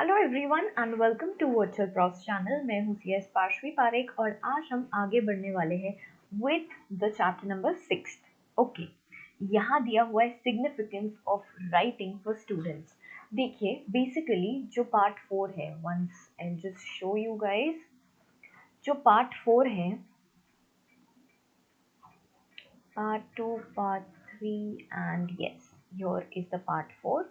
Hello everyone and welcome to virtual profs channel. मैं हूँ C S Parshvi Parekh और आज हम आगे बढ़ने वाले हैं with the chapter number 6। Okay, यहाँ दिया हुआ है significance of writing for students. देखिए बेसिकली जो पार्ट 4 है, once I just show you guys, जो पार्ट 4 है, part 2, part 3 and yes your is the part 4।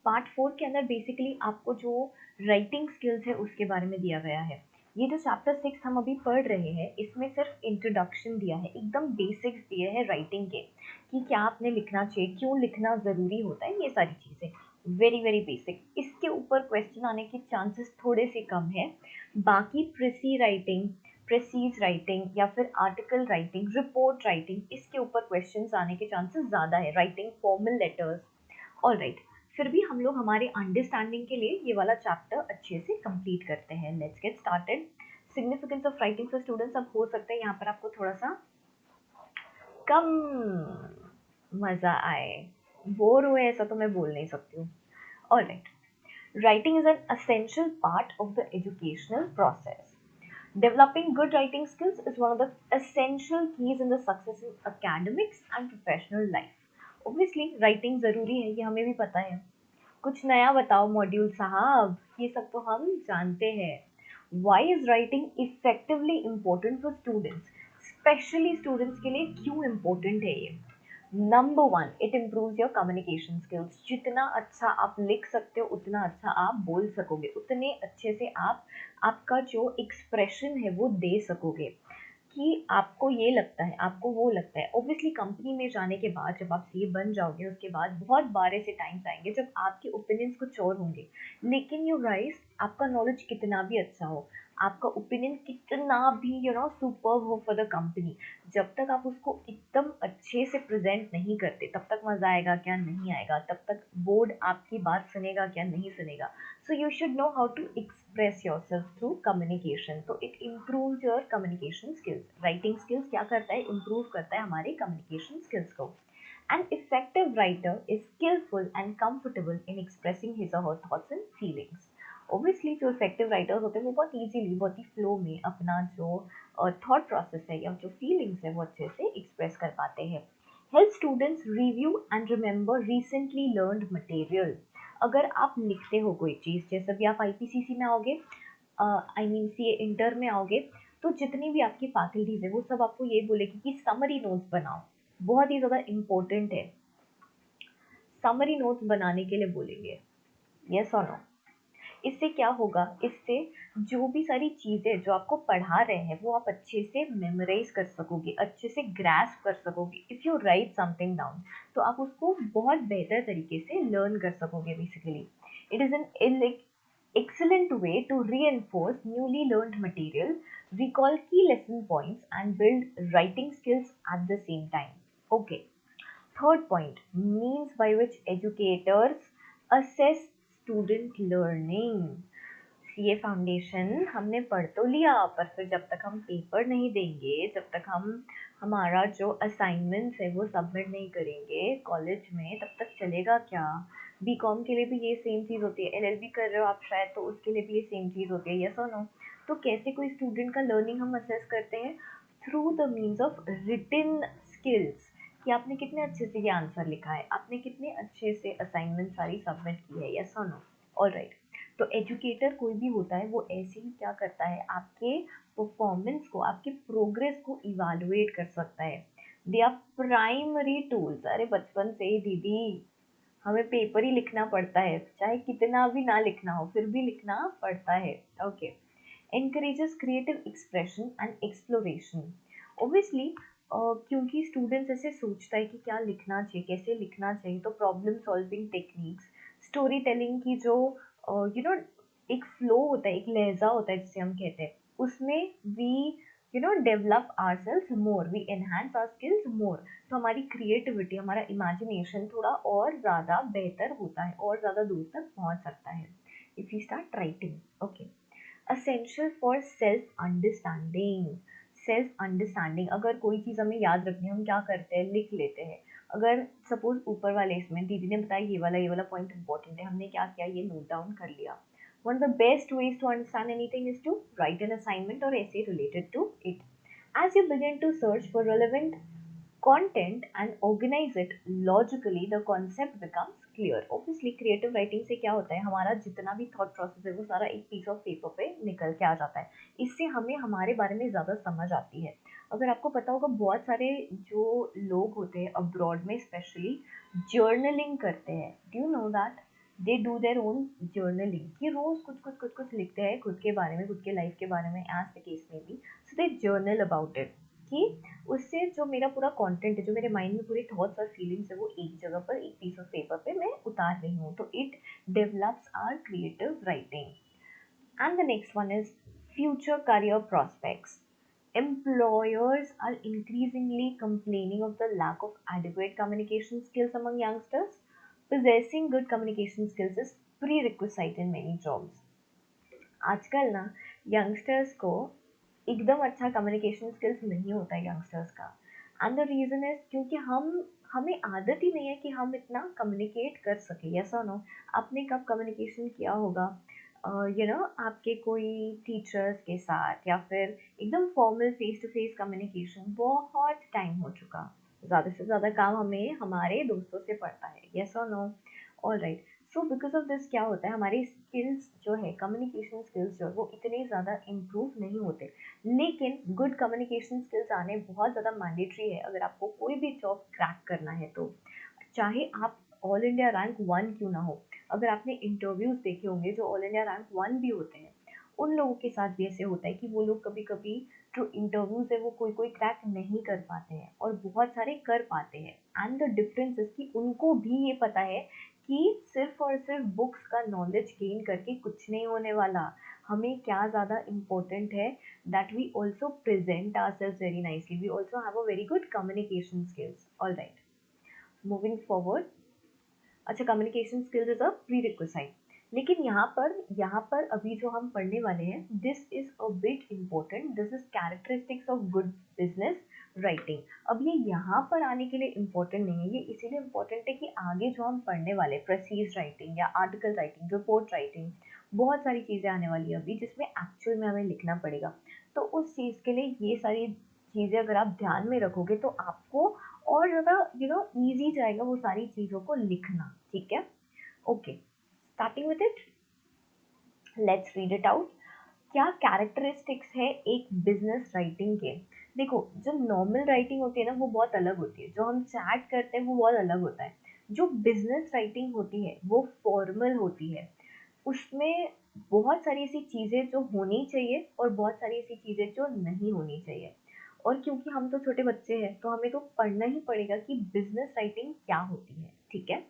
Part 4 के अंदर बेसिकली आपको जो राइटिंग स्किल्स है उसके बारे में दिया गया है। ये जो चैप्टर 6 हम अभी पढ़ रहे हैं इसमें सिर्फ इंट्रोडक्शन दिया है, एकदम बेसिक्स दिए हैं राइटिंग के, कि क्या आपने लिखना चाहिए, क्यों लिखना ज़रूरी होता है, ये सारी चीज़ें वेरी वेरी बेसिक। इसके ऊपर क्वेश्चन आने के चांसेस थोड़े से कम है। बाकी प्रेसी राइटिंग, प्रेसीज राइटिंग या फिर आर्टिकल राइटिंग, रिपोर्ट राइटिंग, इसके ऊपर क्वेश्चंस आने के चांसेस ज़्यादा है। Writing formal letters, all right. फिर भी हम लोग हमारे अंडरस्टैंडिंग के लिए ये वाला चैप्टर अच्छे से कंप्लीट करते हैं। Let's get started. Significance of writing for students. अब हो सकता है यहाँ पर आपको थोड़ा सा कम मज़ा आए, बोर हुए, ऐसा तो मैं बोल नहीं सकती हूँ। All right, writing is an essential part of the educational process. Developing good writing skills is one of the essential keys in the success in academics and professional life. Obviously, writing ज़रूरी है, ये हमें भी पता है। कुछ नया बताओ मॉड्यूल साहब, ये सब तो हम जानते हैं। Why is writing effectively important for students? Specially students के लिए क्यों इम्पोर्टेंट है ये? Number 1, it improves your communication skills. जितना अच्छा आप लिख सकते हो उतना अच्छा आप बोल सकोगे, उतने अच्छे से आप आपका जो एक्सप्रेशन है वो दे सकोगे। कि आपको ये लगता है, आपको वो लगता है। ऑब्वियसली कंपनी में जाने के बाद जब आप सीए बन जाओगे उसके बाद बहुत बार ऐसे टाइम्स आएंगे जब आपके ओपिनियंस कुछ और होंगे, लेकिन यू गाइस, आपका नॉलेज कितना भी अच्छा हो, आपका ओपिनियन कितना भी सुपर्ब हो फॉर द कंपनी, जब तक आप उसको एकदम अच्छे से प्रेजेंट नहीं करते तब तक मज़ा आएगा क्या, नहीं आएगा, तब तक बोर्ड आपकी बात सुनेगा क्या, नहीं सुनेगा। So you should know how to express yourself through communication. तो it improves your communication skills. Writing skills क्या करता है, improve करता है हमारे communication skills को। An effective writer is skillful and comfortable in expressing his or her thoughts and feelings. Obviously जो effective writers होते हैं वो बहुत easily, बहुत ही flow में अपना जो thought process है या जो feelings है वो अच्छे से express कर पाते हैं। Help students review and remember recently learned material. अगर आप लिखते हो कोई चीज़, जैसे भी आप आईपीसीसी में आओगे, आई मीन सीए इंटर में आओगे, तो जितनी भी आपकी फैकल्टीज है वो सब आपको ये बोलेगी कि समरी नोट्स बनाओ। बहुत ही ज़्यादा इम्पोर्टेंट है, समरी नोट्स बनाने के लिए बोलेंगे। यस और नो? इससे क्या होगा, इससे जो भी सारी चीज़ें जो आपको पढ़ा रहे हैं वो आप अच्छे से मेमोराइज कर सकोगे, अच्छे से ग्रैस्प कर सकोगे। If you right something down तो आप उसको बहुत बेहतर तरीके से लर्न कर सकोगे। Basically it is an excellent way to reinforce newly learned material, recall key lesson points and build writing skills at the same time. Okay. Third point, means by which educators assess student learning. CA foundation हमने पढ़ तो लिया, पर फिर जब तक हम paper नहीं देंगे, जब तक हम हमारा जो असाइनमेंट्स है वो सबमिट नहीं करेंगे कॉलेज में, तब तक चलेगा क्या? बीकॉम के लिए भी ये सेम चीज़ होती है, एलएलबी कर रहे हो आप शायद, तो उसके लिए भी ये सेम चीज़ होती है। यस और नो? तो कैसे कोई स्टूडेंट का लर्निंग हम असेस करते हैं? Through the means of रिटिन skills, कि आपने कितने अच्छे से ये आंसर लिखा है, आपने कितने अच्छे से असाइनमेंट सारी सबमिट की है। यस और नो? All right. तो एजुकेटर कोई भी होता है वो ऐसे ही क्या करता है, आपके परफॉर्मेंस को, आपके प्रोग्रेस को इवालुएट कर सकता है। They are primary tools. अरे बचपन से ही दीदी हमें पेपर ही लिखना पड़ता है, चाहे कितना भी ना लिखना हो फिर भी लिखना पड़ता है। Okay. Encourages creative expression and exploration. Obviously क्योंकि स्टूडेंट्स ऐसे सोचता है कि क्या लिखना चाहिए, कैसे लिखना चाहिए, तो problem solving techniques, story telling की जो एक फ्लो होता है, एक लहजा होता है जिसे हम कहते हैं, उसमें we develop our selves more, we enhance our skills more. तो हमारी क्रिएटिविटी, हमारा इमेजिनेशन थोड़ा और ज़्यादा बेहतर होता है और ज़्यादा दूर तक पहुंच सकता है if you start writing. Okay. Essential for self understanding. Self understanding, अगर कोई चीज़ हमें याद रखनी है हम क्या करते हैं, लिख लेते हैं। अगर सपोज ऊपर वाले इसमें दीदी ने बताया ये वाला पॉइंट इंपॉर्टेंट है, हमने क्या किया, ये नोट डाउन कर लिया, One of the best ways to understand anything is to write an assignment or essay related to it. As you begin to search for relevant content and organize it logically, the concept becomes clear. Obviously creative writing से क्या होता है, हमारा जितना भी thought process है वो सारा एक piece of paper पे निकल के आ जाता है. इससे हमें हमारे बारे में ज़्यादा समझ आती है. अगर आपको पता होगा बहुत सारे जो लोग होते हैं अब्रॉड में स्पेशली जर्नलिंग करते हैं. Do you know that they do their own journaling, कि रोज कुछ लिखते हैं खुद के बारे में, खुद के लाइफ के बारे में, एज द केस में भी. सो दे जर्नल अबाउट इट, कि उससे जो मेरा पूरा कंटेंट है, जो मेरे माइंड में पूरी थॉट्स और फीलिंग्स है, वो एक जगह पर एक पीस ऑफ पेपर पे मैं उतार रही हूँ. तो it develops our creative writing. And the next one is future career prospects. Employers are increasingly complaining of the lack of adequate communication skills among youngsters. Possessing good communication skills is prerequisite in many jobs. आजकल ना youngsters को एकदम अच्छा communication skills नहीं होता है youngsters का. And the reason is क्योंकि हमें आदत ही नहीं है कि हम इतना कम्युनिकेट कर सके. यस और नो, आपने कब कम्युनिकेशन किया होगा आपके कोई टीचर्स के साथ, या फिर एकदम formal face to face communication? बहुत टाइम हो चुका. ज़्यादा से ज़्यादा काम हमें हमारे दोस्तों से पड़ता है. यस और no? All right. So because of this क्या होता है, हमारे स्किल्स जो है, कम्युनिकेशन स्किल्स जो है, वो इतने ज़्यादा इम्प्रूव नहीं होते. लेकिन गुड कम्युनिकेशन स्किल्स आने बहुत ज़्यादा मैंडेटरी है अगर आपको कोई भी जॉब क्रैक करना है. तो चाहे आप ऑल इंडिया रैंक 1 क्यों ना हो, अगर आपने इंटरव्यूज़ देखे होंगे जो ऑल इंडिया रैंक 1 भी होते हैं, उन लोगों के साथ भी ऐसे होता है कि वो लोग कभी कभी जो इंटरव्यूज है वो कोई कोई क्रैक नहीं कर पाते हैं और बहुत सारे कर पाते हैं. एंड द डिफरेंस इज कि उनको भी ये पता है कि सिर्फ और सिर्फ बुक्स का नॉलेज गेन करके कुछ नहीं होने वाला. हमें क्या ज़्यादा इम्पोर्टेंट है, that we also present ourselves very nicely, we also have a very good communication skills. All right, moving forward. अच्छा, communication skills is a prerequisite. लेकिन यहाँ पर अभी जो हम पढ़ने वाले हैं, this is a bit important. This is characteristics of good business writing. अब ये यहाँ पर आने के लिए इम्पोर्टेंट नहीं है, ये इसीलिए इम्पोर्टेंट है कि आगे जो हम पढ़ने वाले प्रेसीज राइटिंग या आर्टिकल राइटिंग, रिपोर्ट राइटिंग, बहुत सारी चीज़ें आने वाली है अभी जिसमें एक्चुअल में हमें लिखना पड़ेगा. तो उस चीज़ के लिए ये सारी चीज़ें अगर आप ध्यान में रखोगे तो आपको और ज़्यादा ईजी जाएगा वो सारी चीज़ों को लिखना. ठीक है, okay, starting with it, let's read it out. क्या कैरेक्टरिस्टिक्स है एक बिजनेस राइटिंग के? देखो, जो नॉर्मल राइटिंग होती है ना वो बहुत अलग होती है, जो हम चैट करते हैं वो बहुत अलग होता है. जो बिजनेस राइटिंग होती है वो फॉर्मल होती है. उसमें बहुत सारी ऐसी चीज़ें जो होनी चाहिए और बहुत सारी ऐसी चीज़ें जो नहीं होनी चाहिए. और क्योंकि हम तो छोटे बच्चे हैं तो हमें तो पढ़ना ही पड़ेगा कि बिजनेस राइटिंग क्या होती है. ठीक है,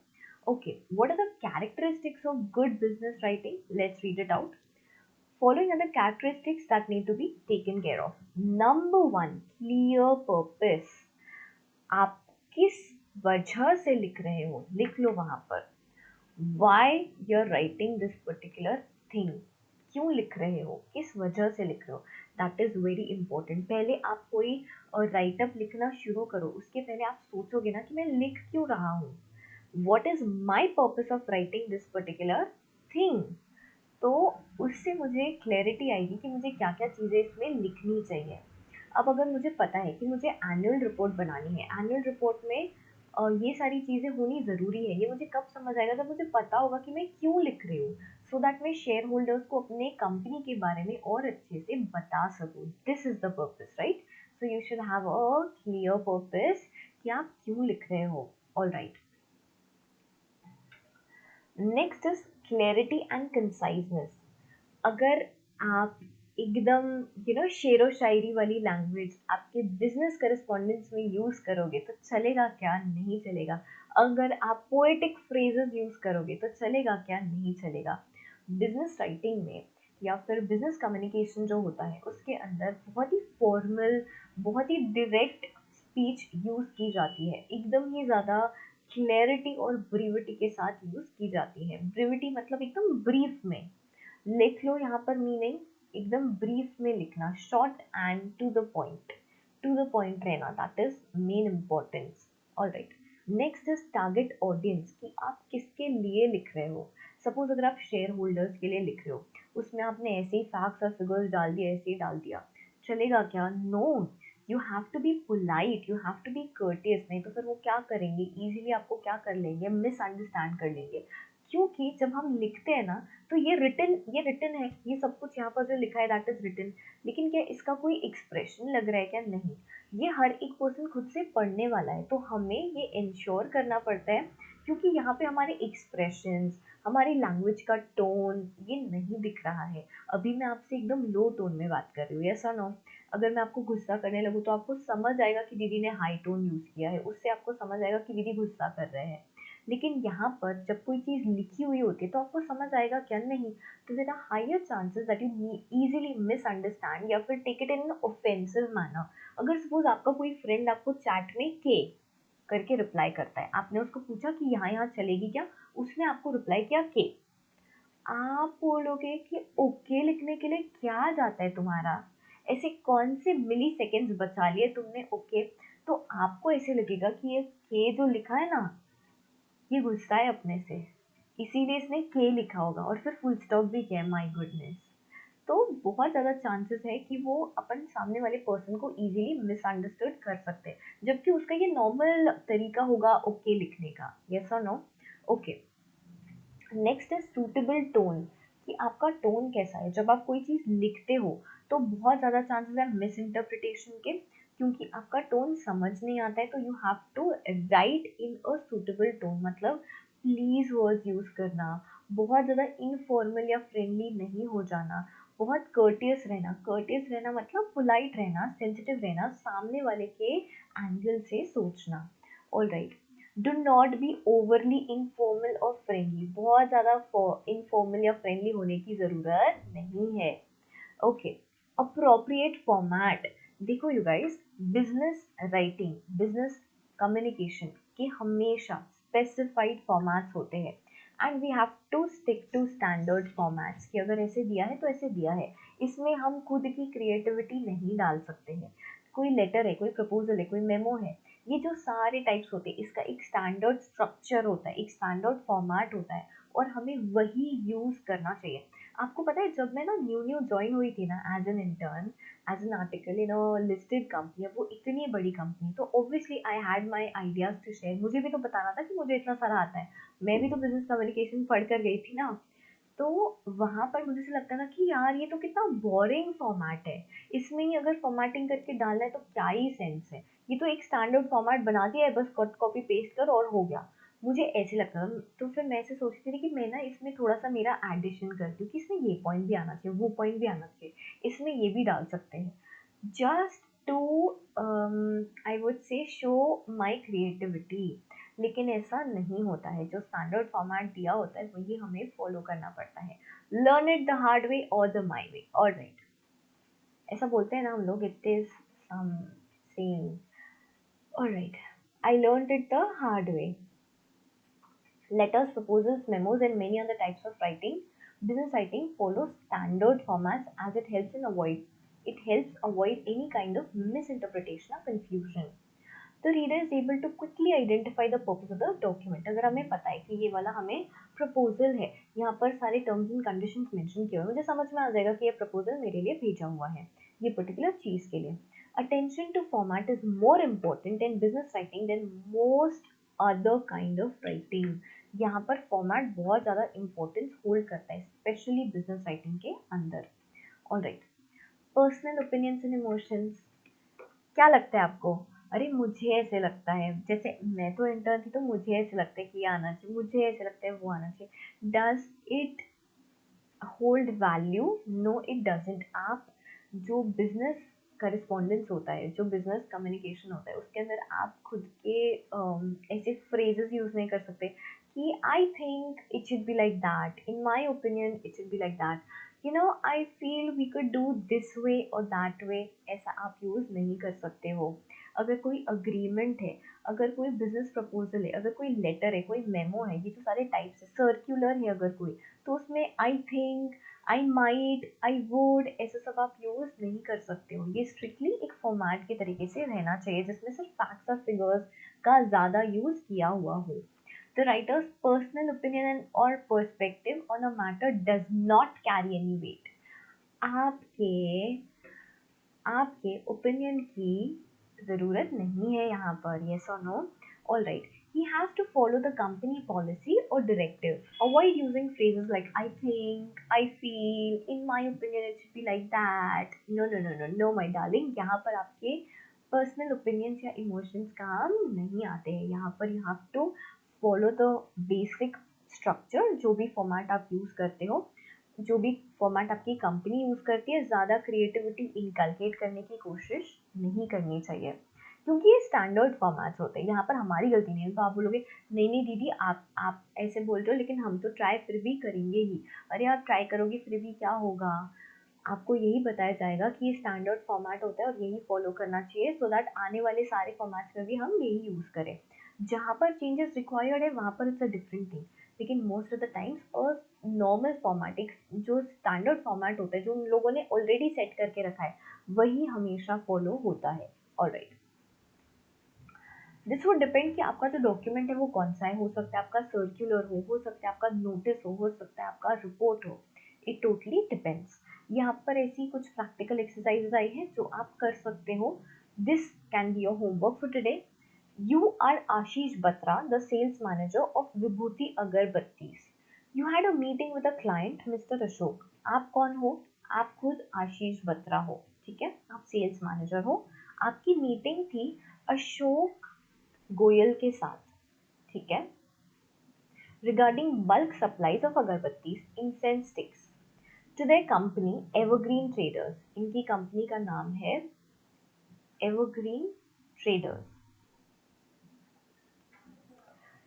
okay. What are the characteristics of good business writing? Let's read it out. Following are the characteristics that need to be taken care of. Number one, clear purpose. आप किस वजह से लिख रहे हो, लिख लो वहां पर. Why you're writing this particular thing? क्यों लिख रहे हो, किस वजह से लिख रहे हो, दैट इज वेरी इंपॉर्टेंट. पहले आप कोई राइटअप लिखना शुरू करो, उसके पहले आप सोचोगे ना कि मैं लिख क्यों रहा हूँ. What is my purpose of writing this particular thing? तो उससे मुझे क्लैरिटी आएगी कि मुझे क्या क्या चीज़ें इसमें लिखनी चाहिए. अब अगर मुझे पता है कि मुझे एनुअल रिपोर्ट बनानी है, एनुअल रिपोर्ट में ये सारी चीज़ें होनी ज़रूरी है, ये मुझे कब समझ आएगा? जब मुझे पता होगा कि मैं क्यों लिख रही हूँ, सो दैट मैं शेयर होल्डर्स को अपने कंपनी के बारे में और अच्छे से बता सकूँ. This is the purpose, right? So you should have a clear purpose कि आप क्यों लिख रहे हो. All right, next is clarity and conciseness. अगर आप एकदम शेरो शायरी वाली लैंग्वेज आपके बिजनेस करस्पॉन्डेंस में यूज करोगे तो चलेगा क्या? नहीं चलेगा. अगर आप पोएटिक फ्रेजेस यूज करोगे तो चलेगा क्या? नहीं चलेगा. बिजनेस राइटिंग में या फिर बिजनेस कम्युनिकेशन जो होता है उसके अंदर बहुत ही फॉर्मल, बहुत ही डायरेक्ट स्पीच यूज की जाती है, एकदम ही ज़्यादा क्लैरिटी और ब्रीविटी के साथ यूज की जाती है. ब्रीविटी मतलब एकदम ब्रीफ में लिख लो. यहाँ पर मीनिंग एकदम ब्रीफ में लिखना, short and to the point, to the point रहना, that is main importance. All right, next is target audience, कि आप किसके लिए लिख रहे हो. सपोज अगर आप शेयर होल्डर्स के लिए लिख रहे हो, उसमें आपने ऐसे ही फैक्ट्स और फिगर्स डाल दिए, ऐसे ही डाल दिया, चलेगा क्या? No, you have to be polite, you have to be courteous, नहीं तो फिर वो क्या करेंगे, इजीली आपको क्या कर लेंगे, मिसअंडरस्टैंड कर लेंगे। क्योंकि जब हम लिखते हैं ना, तो ये रिटन है, ये सब कुछ यहाँ पर जो लिखा है दैट इज रिटन, लेकिन क्या इसका कोई एक्सप्रेशन लग रहा है क्या? नहीं, ये हर एक पर्सन खुद से पढ़ने वाला है, तो हमें ये इंश्योर करना पड़ता है, क्योंकि यहाँ पे हमारे एक्सप्रेशंस, हमारी लैंग्वेज का टोन ये नहीं दिख रहा है। अभी मैं आपसे एकदम लो टोन में बात कर रही हूँ, यस और नो? अगर मैं आपको गुस्सा करने लगूँ तो आपको समझ आएगा कि दीदी ने हाई टोन यूज़ किया है, उससे आपको समझ आएगा कि दीदी गुस्सा कर रहे हैं। लेकिन यहाँ पर जब कोई चीज़ लिखी हुई होती है तो आपको समझ आएगा क्या? नहीं। तो there are higher chances that you easily misunderstand या फिर take it in an offensive manner. अगर सपोज आपका कोई फ्रेंड आपको चैट में के करके रिप्लाई करता है, आपने उसको पूछा कि यहाँ यहाँ चलेगी क्या, उसने आपको रिप्लाई किया के, आप बोलोगे कि ओके लिखने के लिए क्या जाता है तुम्हारा, ऐसे कौन से मिली सेकेंड्स बचा लिए तुमने ओके, तो आपको ऐसे लगेगा कि ये के जो लिखा है ना, ये गुस्सा है अपने से, इसीलिए इसने के लिखा होगा और फिर फुल स्टॉप भी किया है, माय गुडनेस। तो बहुत ज़्यादा चांसेस है कि वो अपन सामने वाले पर्सन को इजीली मिसअंडरस्टूड कर सकते हैं, जबकि उसका ये नॉर्मल तरीका होगा ओके लिखने का, यस और नो? ओके, नेक्स्ट है सूटेबल टोन, कि आपका टोन कैसा है जब आप कोई चीज़ लिखते हो। तो बहुत ज़्यादा चांसेस है मिस इंटरप्रिटेशन के, क्योंकि आपका टोन समझ नहीं आता है, तो you have to write in a suitable tone, मतलब प्लीज वर्ड्स यूज़ करना, बहुत ज़्यादा इनफॉर्मल या फ्रेंडली नहीं हो जाना, बहुत कर्टियस रहना मतलब पोलाइट रहना, सेंसिटिव रहना, सामने वाले के एंगल से सोचना। All right, do not be overly informal और फ्रेंडली, बहुत ज़्यादा इनफॉर्मल या फ्रेंडली होने की ज़रूरत नहीं है। ओके, अप्रोप्रिएट फॉर्मेट, देखो you guys, business writing, business communication के हमेशा स्पेसिफाइड फॉर्मेट्स होते हैं, and we have to stick to standard formats, कि अगर ऐसे दिया है तो ऐसे दिया है, इसमें हम खुद की क्रिएटिविटी नहीं डाल सकते हैं। कोई लेटर है, कोई प्रपोजल है, कोई मेमो है, ये जो सारे टाइप्स होते हैं, इसका एक स्टैंडर्ड स्ट्रक्चर होता है, एक स्टैंडर्ड फॉर्मेट होता है, और हमें वही यूज़ करना चाहिए। आपको पता है, जब मैं ना न्यू न्यू ज्वाइन हुई थी ना as an intern, as an article in a listed company, वो इतनी बड़ी कंपनी, तो obviously I had my ideas to share, मुझे भी तो बताना था कि मुझे इतना सारा आता है, मैं भी तो बिजनेस कम्युनिकेशन पढ़ कर गई थी ना। तो वहाँ पर मुझे ऐसा लगता था कि यार ये तो कितना बोरिंग फॉर्मेट है, इसमें ही अगर फॉर्मेटिंग करके डालना है तो क्या ही सेंस है, ये तो एक स्टैंडर्ड फॉर्मेट बना दिया है, बस कट कॉपी पेस्ट कर और हो गया, मुझे ऐसे लगता था। तो फिर मैं ऐसे सोचती थी कि मैं ना इसमें थोड़ा सा मेरा एडिशन करती हूँ, कि इसमें ये पॉइंट भी आना चाहिए, वो पॉइंट भी आना चाहिए, इसमें ये भी डाल सकते हैं, just to I would say show my creativity. लेकिन ऐसा नहीं होता है, जो स्टैंडर्ड फॉर्मेट दिया होता है वही हमें फॉलो करना पड़ता है। Learn it the hard way और द माई वे, और राइट, ऐसा बोलते हैं ना हम लोग, इट इज सम सेइंग, और right, I learn it the hard way. Letters, proposals, memos, and many other types of writing. Business writing follows standard formats as it helps avoid any kind of misinterpretation or confusion. The reader is able to quickly identify the purpose of the document. अगर हमें पता है कि ये वाला हमें proposal है, यहाँ पर सारे टर्म्स एंड कंडीशंस मेंशन किए हुए हैं, मुझे समझ में आ जाएगा कि ये प्रपोजल मेरे लिए भेजा हुआ है, ये पर्टिकुलर चीज़ के लिए। Attention to format is more important in business writing than most other kind of writing. यहाँ पर फॉर्मेट बहुत ज़्यादा इंपॉर्टेंस होल्ड करता है, स्पेशली बिजनेस राइटिंग के अंदर। Alright, personal opinions and emotions, क्या लगता है आपको? अरे मुझे ऐसे लगता है, जैसे मैं तो इंटर्न थी तो मुझे ऐसे लगता है कि ये आना चाहिए, मुझे ऐसे लगता है वो आना चाहिए, does it hold value? No it doesn't. आप जो बिजनेस करस्पॉन्डेंस होता है, जो बिजनेस कम्युनिकेशन होता है, उसके अंदर आप खुद के ऐसे फ्रेजेस यूज नहीं कर सकते कि I think it should be like that, in my opinion it should be like that, you know I feel we could do this way और दैट वे, ऐसा आप यूज नहीं कर सकते हो। अगर कोई अग्रीमेंट है, अगर कोई बिजनेस प्रपोजल है, अगर कोई लेटर है, कोई मेमो है, ये तो सारे टाइप्स है, सर्क्यूलर है अगर कोई, तो उसमें I think, I might, I would, ऐसा सब आप यूज नहीं कर सकते हो। ये स्ट्रिक्टली एक फॉर्मेट के तरीके से रहना चाहिए, जिसमें सिर्फ फैक्ट्स और फिगर्स का ज़्यादा यूज किया हुआ हो। The writer's personal opinion and or perspective on a matter does not carry any weight. आपके आपके ओपिनियन की ज़रूरत नहीं है यहाँ पर, yes or no? All right. He has to follow the company policy or directive. Avoid using phrases like I think, I feel, in my opinion it should be like that. No, no, no, no, no, my darling. यहाँ पर आपके personal opinions या emotions काम नहीं आते हैं. यहाँ पर you have to follow the basic structure, जो भी format आप use करते हो, जो भी फॉर्मेट आपकी कंपनी यूज़ करती है, ज़्यादा क्रिएटिविटी इनकलकेट करने की कोशिश नहीं करनी चाहिए, क्योंकि ये स्टैंडर्ड फॉर्मेट्स होते हैं. यहाँ पर हमारी गलती नहीं है. तो आप बोलोगे नहीं नहीं दीदी आप ऐसे बोल रहे हो, लेकिन हम तो ट्राई फिर भी करेंगे ही. अरे आप ट्राई करोगे फिर भी क्या होगा, आपको यही बताया जाएगा कि ये स्टैंडर्ड फॉर्मेट होता है और यही फॉलो करना चाहिए, सो दैट आने वाले सारे फॉर्मेट्स में भी हम यही यूज़ करें. जहाँ पर चेंजेस रिक्वायर्ड है वहाँ पर इट्स अ डिफरेंट थिंग, लेकिन मोस्ट ऑफ द टाइम्स और नॉर्मल फॉर्मेट, एक जो स्टैंडर्ड फॉर्मेट होता है जो उन लोगों ने ऑलरेडी सेट करके रखा है, वही हमेशा फॉलो होता है. ऑलराइट. दिस वुड डिपेंड कि आपका जो डॉक्यूमेंट है वो कौन सा है. हो सकता है आपका सर्क्यूलर हो सकता है आपका नोटिस हो सकता है आपका रिपोर्ट हो. It totally depends. यहाँ पर ऐसी कुछ प्रैक्टिकल एक्सरसाइजेज आई हैं जो आप कर सकते हो. This can be your homework for today. You are Ashish Batra, the sales manager of Vibhuti Agarbattis. You had a meeting with a client, Mr. Ashok. आप कौन हो? आप खुद आशीष बत्रा हो, ठीक है. आप सेल्स मैनेजर हो. आपकी मीटिंग थी अशोक गोयल के साथ, ठीक है, regarding bulk supplies of agarbattis, incense sticks to their company Evergreen Traders. इनकी कंपनी का नाम है Evergreen Traders.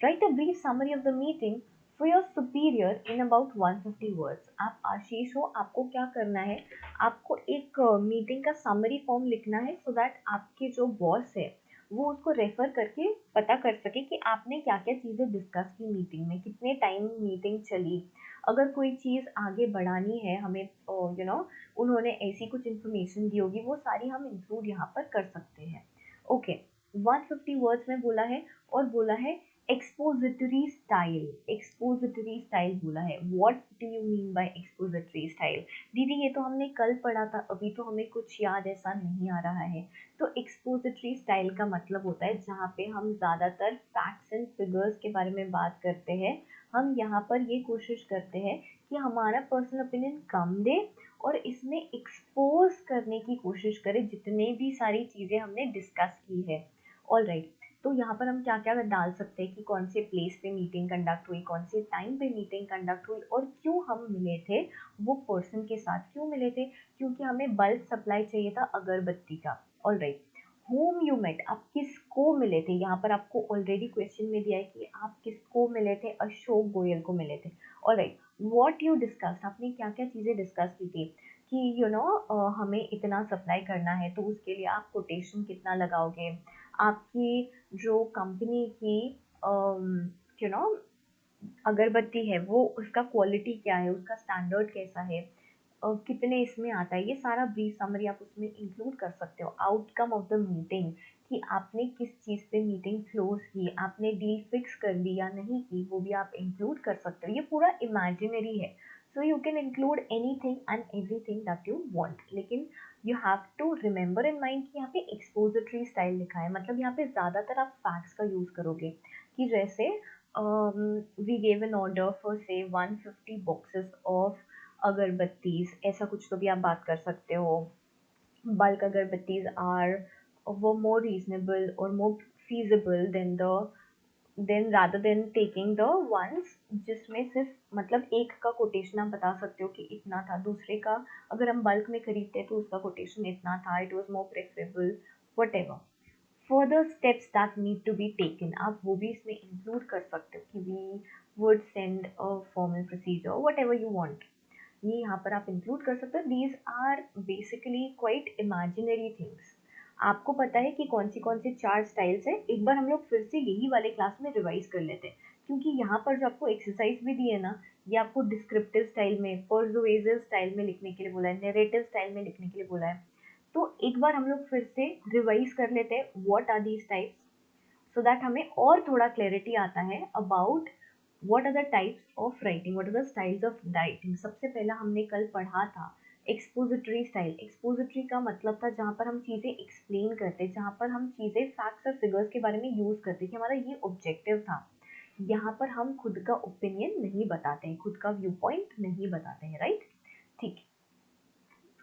Write a brief summary of the meeting for your superior in about 150 words. आप आशीष हो, आपको क्या करना है, आपको एक मीटिंग का समरी फॉर्म लिखना है, सो दैट आपके जो बॉस है वो उसको रेफर करके पता कर सके कि आपने क्या क्या चीज़ें डिस्कस की मीटिंग में, कितने टाइम मीटिंग चली. अगर कोई चीज़ आगे बढ़ानी है हमें, उन्होंने ऐसी कुछ इन्फॉर्मेशन दी होगी, वो सारी हम इंक्लूड यहाँ पर कर सकते हैं. ओके. 150 वर्ड्स में बोला है, और बोला है एक्सपोजिटरी स्टाइल. एक्सपोजिटरी स्टाइल बोला है. What do you mean by expository style? दीदी ये तो हमने कल पढ़ा था, अभी तो हमें कुछ याद ऐसा नहीं आ रहा है. तो एक्सपोजिटरी स्टाइल का मतलब होता है जहाँ पे हम ज़्यादातर फैक्ट्स एंड फिगर्स के बारे में बात करते हैं. हम यहाँ पर ये कोशिश करते हैं कि हमारा पर्सनल ओपिनियन कम दे और इसमें एक्सपोज करने की कोशिश करें जितने भी सारी चीज़ें हमने डिस्कस की है. ऑलराइट. तो यहाँ पर हम क्या क्या डाल सकते हैं कि कौन से प्लेस पे मीटिंग कंडक्ट हुई, कौन से टाइम पे मीटिंग कंडक्ट हुई, और क्यों हम मिले थे, वो पर्सन के साथ क्यों मिले थे, क्योंकि हमें बल्क सप्लाई चाहिए था अगरबत्ती का. ऑलराइट. होम यू मेट, आप किसको मिले थे, यहाँ पर आपको ऑलरेडी क्वेश्चन में दिया है कि आप किसको मिले थे, अशोक गोयल को मिले थे. ऑलराइट. व्हाट यू डिस्कस्ड, आपने क्या क्या चीज़ें डिस्कस की थी कि हमें इतना सप्लाई करना है, तो उसके लिए आप कोटेशन कितना लगाओगे, आपकी जो कंपनी की यू नो अगरबत्ती है वो उसका क्वालिटी क्या है, उसका स्टैंडर्ड कैसा है, कितने इसमें आता है, ये सारा ब्रीफ समरी आप उसमें इंक्लूड कर सकते हो. आउटकम ऑफ द मीटिंग, कि आपने किस चीज़ पे मीटिंग क्लोज की, आपने डील फिक्स कर दी या नहीं की, वो भी आप इंक्लूड कर सकते हो. ये पूरा इमेजिनरी है, so you can include anything and everything that you want. लेकिन you have to remember in mind कि यहाँ पे एक्सपोजिटरी स्टाइल लिखा है, मतलब यहाँ पे ज़्यादातर आप फैक्ट्स का यूज़ करोगे. कि जैसे we gave an order for say 150 boxes of अगरबत्तीज, ऐसा कुछ तो भी आप बात कर सकते हो. बल्क अगरबत्तीज आर वो मोर रीजनेबल और more feasible then rather than taking the ones जिसमें सिर्फ मतलब एक का कोटेशन आप बता सकते हो कि इतना था, दूसरे का अगर हम बल्क में खरीदते हैं तो उसका कोटेशन इतना था, it was more preferable, whatever. Further steps that need to be taken, आप वो भी इसमें इंक्लूड कर सकते हो कि we would send a formal procedure, whatever you want. ये यहाँ पर आप इंक्लूड कर सकते हो. These are basically quite imaginary things. आपको पता है कि कौन सी चार स्टाइल्स है. एक बार हम लोग फिर से यही वाले क्लास में रिवाइज कर लेते हैं, क्योंकि यहाँ पर जो आपको एक्सरसाइज भी दी है ना, ये आपको डिस्क्रिप्टिव स्टाइल में, पर्सुएसिव स्टाइल में लिखने के लिए बोला है, नैरेटिव स्टाइल में लिखने के लिए बोला है. तो एक बार हम लोग फिर से रिवाइज कर लेते हैं. What are these types? So that हमें और थोड़ा क्लैरिटी आता है about what are the types of writing, what are the styles of writing. सबसे पहला हमने कल पढ़ा था एक्सपोजिटरी स्टाइल। एक्सपोजिटरी का मतलब था जहाँ पर हम चीज़ें एक्सप्लेन करते, जहाँ पर हम चीज़ें फैक्ट्स और फिगर्स के बारे में यूज़ करते कि हमारा ये ऑब्जेक्टिव था। यहाँ पर हम खुद का ओपिनियन नहीं बताते हैं, खुद का व्यू पॉइंट नहीं बताते हैं, राइट। ठीक,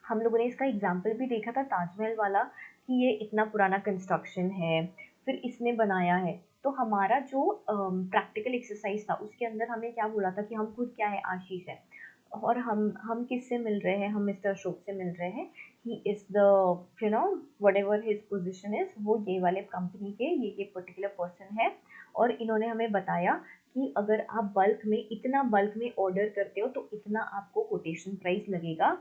हम लोगों ने इसका एग्जाम्पल भी देखा था ताजमहल वाला कि ये इतना पुराना कंस्ट्रक्शन है, फिर इसने बनाया है। तो हमारा जो प्रैक्टिकल एक्सरसाइज था उसके अंदर हमें क्या बोला था कि हम खुद क्या है, आशीष है, और हम किससे मिल रहे हैं, हम मिस्टर अशोक से मिल रहे हैं। He is the you know what ever his position is, वो ये वाले कंपनी के ये पर्टिकुलर पर्सन है। और इन्होंने हमें बताया कि अगर आप बल्क में, इतना बल्क में ऑर्डर करते हो तो इतना आपको कोटेशन प्राइस लगेगा।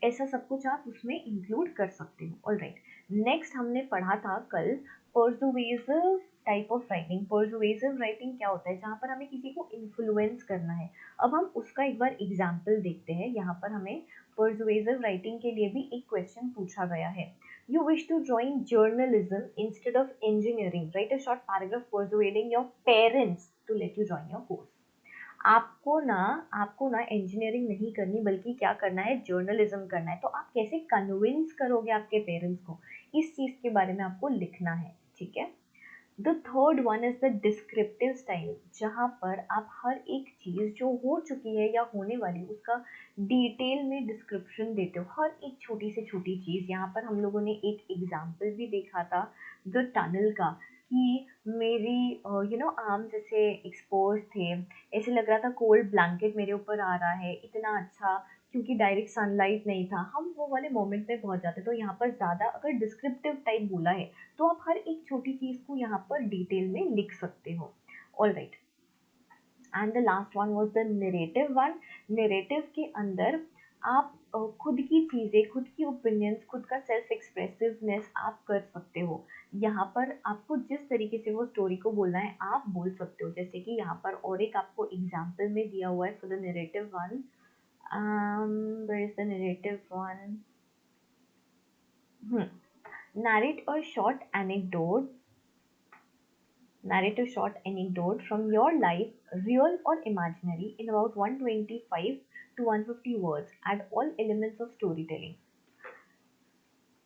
ऐसा सब कुछ आप उसमें इंक्लूड कर सकते हो। ऑलराइट, नेक्स्ट हमने पढ़ा था कल persuasive type of writing. Persuasive writing क्या होता है, जहाँ पर हमें किसी को इन्फ्लुएंस करना है। अब हम उसका एक बार एग्जाम्पल देखते हैं। यहाँ पर हमें पर्सुएसिव राइटिंग के लिए भी एक क्वेश्चन पूछा गया है। You wish to join journalism instead of engineering. Write a short paragraph persuading your parents to let you join your course. आपको ना इंजीनियरिंग नहीं करनी, बल्कि क्या करना है, जर्नलिज्म करना है। तो आप कैसे कन्विंस करोगे आपके पेरेंट्स को, इस चीज़ के बारे में आपको लिखना है, ठीक है। The third one is the descriptive style, जहाँ पर आप हर एक चीज़ जो हो चुकी है या होने वाली उसका डिटेल में डिस्क्रिप्शन देते हो, हर एक छोटी से छोटी चीज़। यहाँ पर हम लोगों ने एक एग्जाम्पल भी देखा था द टनल का, कि मेरी आर्म्स जैसे एक्सपोज थे, ऐसे लग रहा था कोल्ड ब्लैंकेट मेरे ऊपर आ रहा है, इतना अच्छा, क्योंकि डायरेक्ट सनलाइट नहीं था। हम वो वाले मोमेंट पे पहुंच जाते। तो यहाँ पर ज़्यादा अगर डिस्क्रिप्टिव टाइप बोला है तो आप हर एक छोटी चीज़ को यहाँ पर डिटेल में लिख सकते हो। All right, and the last one was the narrative one. Narrative के अंदर आप खुद की चीज़ें, खुद की ओपिनियंस, खुद का सेल्फ एक्सप्रेसिवनेस आप कर सकते हो। यहाँ पर आपको जिस तरीके से वो स्टोरी को बोलना है आप बोल सकते हो। जैसे कि यहाँ पर और एक आपको एग्जाम्पल में दिया हुआ है for the narrative one. where is the narrative one? Narrate a short anecdote. Narrate a short anecdote from your life, real or imaginary, in about 125 to 150 words. Add all elements of storytelling.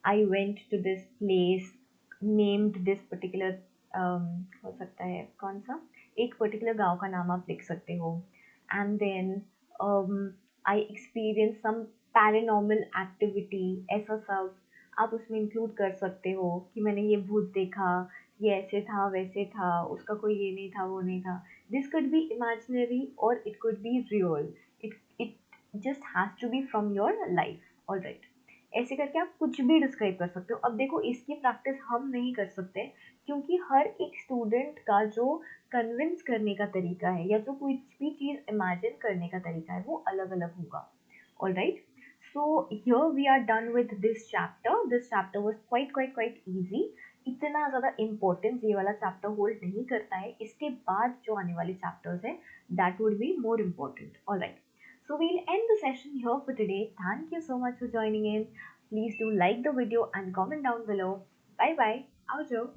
I went to this place, named this particular हो सकता है कौन सा, एक particular गांव का नाम आप लिख सकते हो। And then I experience some paranormal activity, ऐसा सब आप उसमें इंक्लूड कर सकते हो कि मैंने ये भूत देखा, ये ऐसे था वैसे था, उसका कोई ये नहीं था वो नहीं था। दिस कुड बी इमेजिनरी और it could be real, it just has to be from your life. All right, ऐसे करके आप कुछ भी डिस्क्राइब कर सकते हो। अब देखो, इसकी प्रैक्टिस हम नहीं कर सकते क्योंकि हर एक स्टूडेंट का जो कन्विंस करने का तरीका है या जो कुछ भी चीज़ इमेजिन करने का तरीका है वो अलग अलग होगा। All right, so here we are done with this chapter. This chapter was quite easy. इतना ज़्यादा इम्पोर्टेंस ये वाला चैप्टर होल्ड नहीं करता है। इसके बाद जो आने वाले चैप्टर्स हैं that would be more important. Alright, so we'll end the session here for today. Thank you so much for joining in. Please do like the video and comment down below. Bye bye. Aujo.